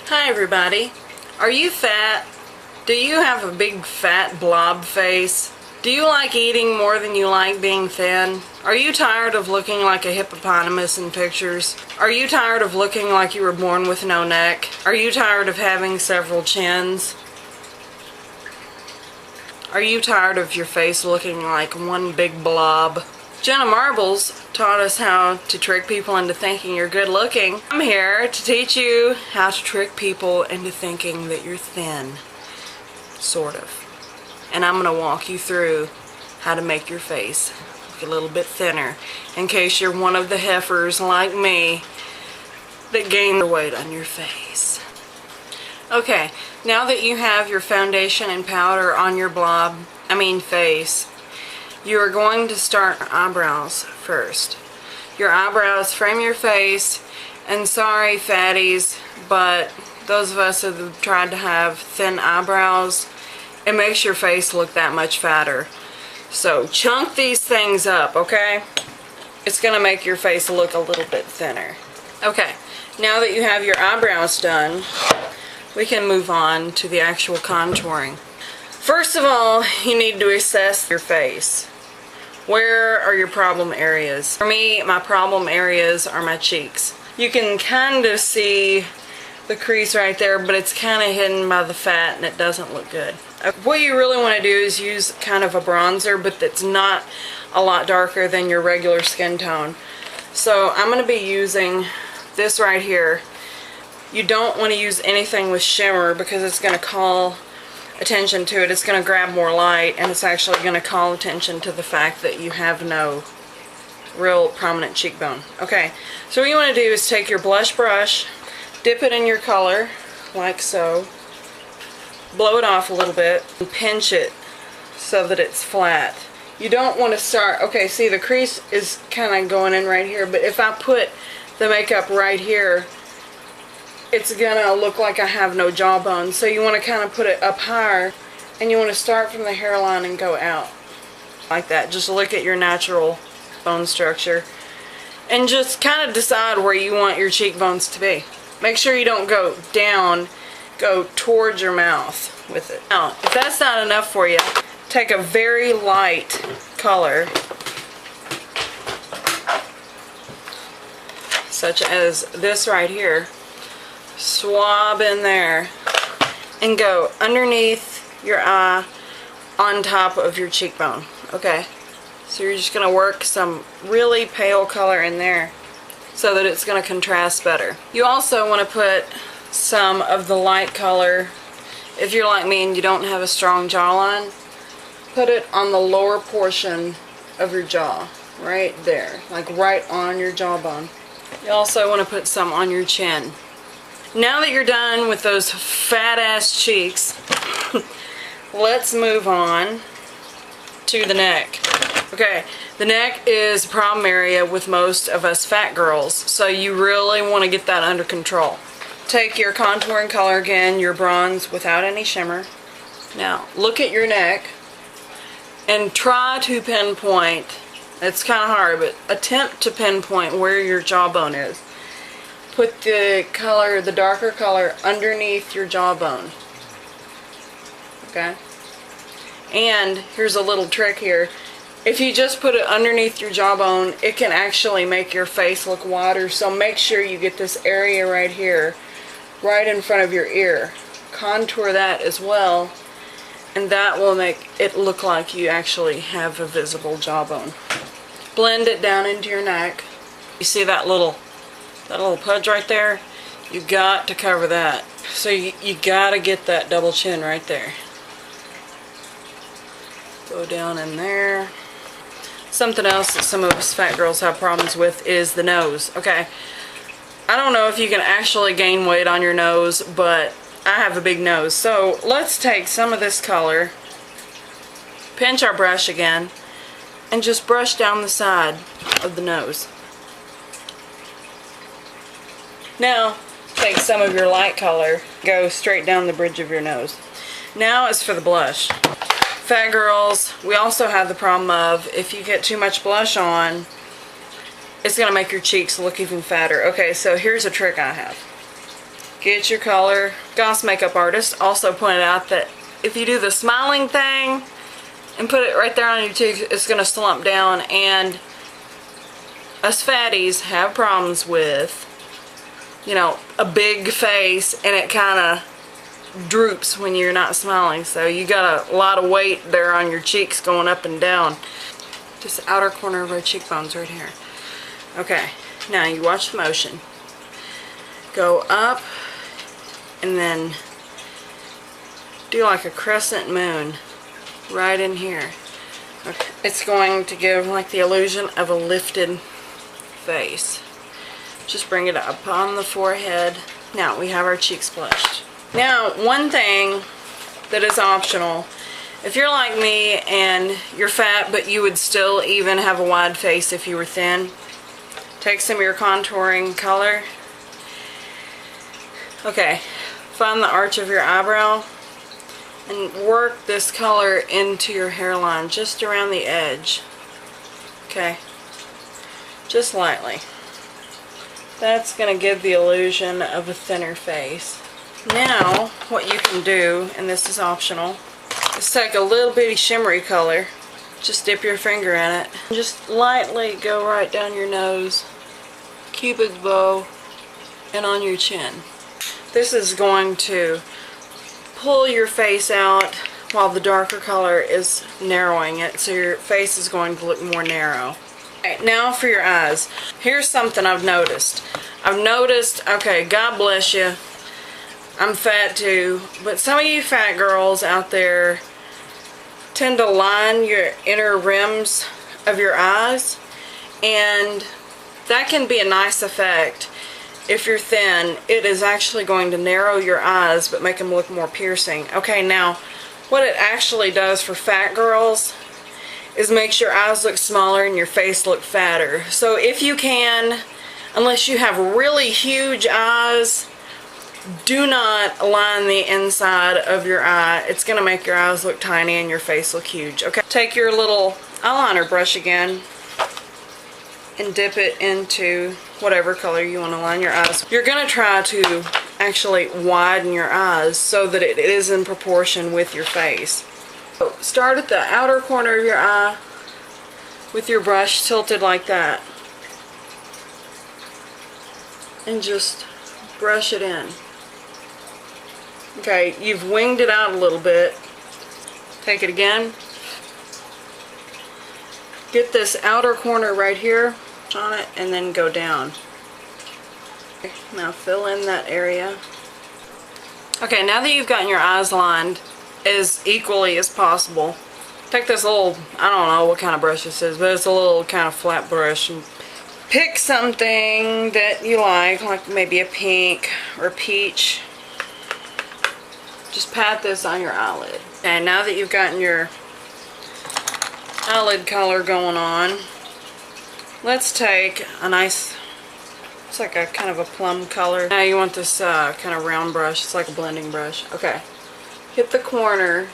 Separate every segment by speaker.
Speaker 1: Hi everybody. Are you fat? Do you have a big fat blob face? Do you like eating more than you like being thin? Are you tired of looking like a hippopotamus in pictures? Are you tired of looking like you were born with no neck? Are you tired of having several chins? Are you tired of your face looking like one big blob? Jenna Marbles taught us how to trick people into thinking you're good looking. I'm here to teach you how to trick people into thinking that you're thin. Sort of. And I'm going to walk you through how to make your face look a little bit thinner in case you're one of the heifers like me that gain the weight on your face. Okay, now that you have your foundation and powder on your face, you are going to start eyebrows first. Your eyebrows frame your face, and sorry fatties, but those of us that have tried to have thin eyebrows, it makes your face look that much fatter. So chunk these things up, okay? It's gonna make your face look a little bit thinner. Okay, now that you have your eyebrows done, we can move on to the actual contouring. First of all, you need to assess your face. Where are your problem areas? For me, my problem areas are my cheeks. You can kind of see the crease right there, but it's kind of hidden by the fat and it doesn't look good. What you really want to do is use kind of a bronzer, but that's not a lot darker than your regular skin tone. So I'm going to be using this right here. You don't want to use anything with shimmer because it's going to call attention to it. It's going to grab more light, and it's actually going to call attention to the fact that you have no real prominent cheekbone. Okay, so what you want to do is take your blush brush, dip it in your color like so, blow it off a little bit, and pinch it so that it's flat. You don't want to start, okay, see the crease is kind of going in right here, but if I put the makeup right here, it's gonna look like I have no jawbone. So you want to kind of put it up higher, and you want to start from the hairline and go out like that. Just look at your natural bone structure and just kind of decide where you want your cheekbones to be. Make sure you don't go down, go towards your mouth with it. Now, if that's not enough for you, take a very light color such as this right here, swab in there and go underneath your eye on top of your cheekbone. Okay, so you're just going to work some really pale color in there so that it's going to contrast better. You also want to put some of the light color, if you're like me and you don't have a strong jawline, put it on the lower portion of your jaw, right there, like right on your jawbone. You also want to put some on your chin. Now that you're done with those fat ass cheeks, let's move on to the neck. Okay, the neck is a problem area with most of us fat girls, so you really want to get that under control. Take your contouring color again, your bronze without any shimmer. Now look at your neck and try to pinpoint, it's kind of hard, but attempt to pinpoint where your jawbone is. Put the color, the darker color, underneath your jawbone. Okay? And here's a little trick here. If you just put it underneath your jawbone, it can actually make your face look wider. So make sure you get this area right here, right in front of your ear. Contour that as well, and that will make it look like you actually have a visible jawbone. Blend it down into your neck. You see that little pudge right there? You got to cover that. So you got to get that double chin right there. Go down in there. Something else that some of us fat girls have problems with is the nose. Okay, I don't know if you can actually gain weight on your nose, but I have a big nose. So let's take some of this color, pinch our brush again, and just brush down the side of the nose. Now, take some of your light color, go straight down the bridge of your nose. Now is for the blush. Fat girls, we also have the problem of if you get too much blush on, it's going to make your cheeks look even fatter. Okay, so here's a trick I have. get your color. Goss makeup artist also pointed out that if you do the smiling thing and put it right there on your cheek, it's going to slump down, and us fatties have problems with, you know, a big face and it kind of droops when you're not smiling. So you got a lot of weight there on your cheeks going up and down. Just the outer corner of our cheekbones right here. Okay, now you watch the motion. Go up and then do like a crescent moon right in here. Okay. It's going to give like the illusion of a lifted face. Just bring it up on the forehead. Now we have our cheeks blushed. Now, one thing that is optional, if you're like me and you're fat but you would still even have a wide face if you were thin, take some of your contouring color. Okay, find the arch of your eyebrow and work this color into your hairline, just around the edge. Okay, just lightly. That's going to give the illusion of a thinner face. Now, what you can do, and this is optional, is take a little bitty shimmery color, just dip your finger in it, and just lightly go right down your nose, cupid's bow, and on your chin. This is going to pull your face out while the darker color is narrowing it, so your face is going to look more narrow. Okay, now for your eyes. Here's something I've noticed. Okay, God bless you, I'm fat too, but some of you fat girls out there tend to line your inner rims of your eyes, and that can be a nice effect. If you're thin, it is actually going to narrow your eyes but make them look more piercing. Okay, now what it actually does for fat girls is makes your eyes look smaller and your face look fatter. So if you can, unless you have really huge eyes, do not line the inside of your eye. It's going to make your eyes look tiny and your face look huge. Okay, take your little eyeliner brush again and dip it into whatever color you want to line your eyes. You're going to try to actually widen your eyes so that it is in proportion with your face. So start at the outer corner of your eye with your brush tilted like that, and just brush it in. Okay, you've winged it out a little bit. Take it again. Get this outer corner right here on it and then go down. Okay, now fill in that area. Okay, now that you've gotten your eyes lined as equally as possible, take this little, I don't know what kind of brush this is, but it's a little kind of flat brush, and pick something that you like maybe a pink or peach. Just pat this on your eyelid. And now that you've gotten your eyelid color going on, let's take a nice, it's like a kind of a plum color. Now you want this kind of round brush. It's like a blending brush. Okay. Hit the corner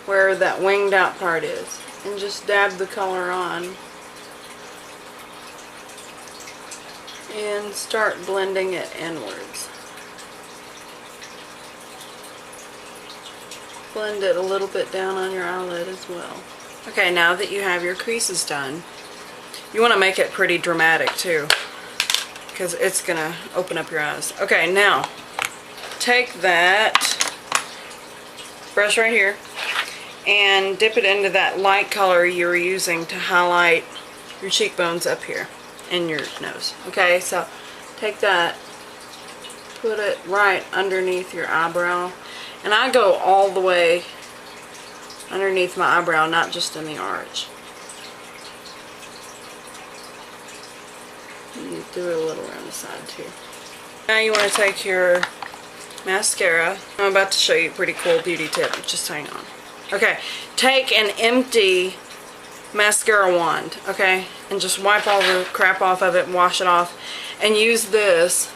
Speaker 1: where that winged out part is and just dab the color on and start blending it inwards. Blend it a little bit down on your eyelid as well. Okay, now that you have your creases done, you want to make it pretty dramatic too, because it's going to open up your eyes. Okay, now take that brush right here and dip it into that light color you were using to highlight your cheekbones up here and your nose. Okay, so take that, put it right underneath your eyebrow, and I go all the way underneath my eyebrow, not just in the arch. You do it a little around the side too. Now you want to take your mascara. I'm about to show you a pretty cool beauty tip. Just hang on. Okay, take an empty mascara wand, okay, and just wipe all the crap off of it and wash it off, and use this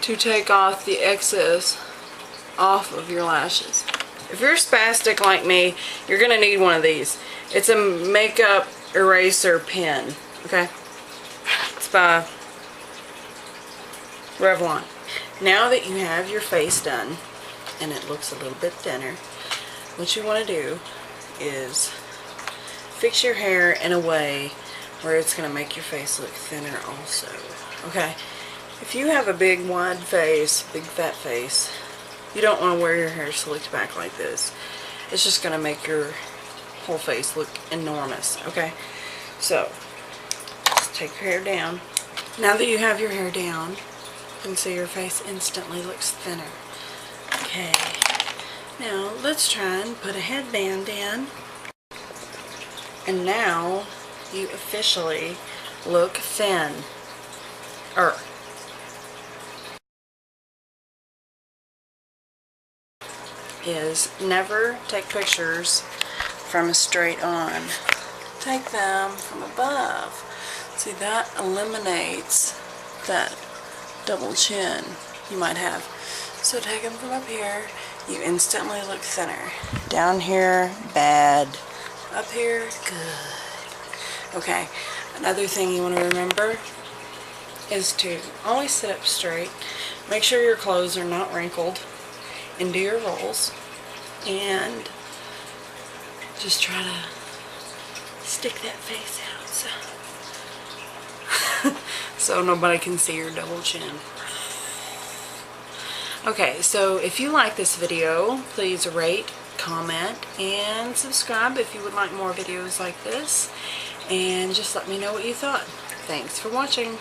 Speaker 1: to take off the excess off of your lashes. If you're spastic like me, you're gonna need one of these. It's a makeup eraser pen, okay? It's by Revlon. Now that you have your face done and it looks a little bit thinner, what you want to do is fix your hair in a way where it's going to make your face look thinner also. Okay? If you have a big wide face, big fat face, you don't want to wear your hair slicked back like this. It's just going to make your whole face look enormous. Okay? So, just take your hair down. Now that you have your hair down, you can see your face instantly looks thinner. Okay. Now, let's try and put a headband in. And now, you officially look thin. Is never take pictures from a straight on. Take them from above. See, that eliminates that double chin you might have. So take them from up here. You instantly look thinner. Down here, bad. Up here, good. Okay, another thing you want to remember is to always sit up straight. Make sure your clothes are not wrinkled. And do your rolls. And just try to stick that face out so nobody can see your double chin. Okay, so if you like this video, please rate, comment, and subscribe if you would like more videos like this. And just let me know what you thought. Thanks for watching.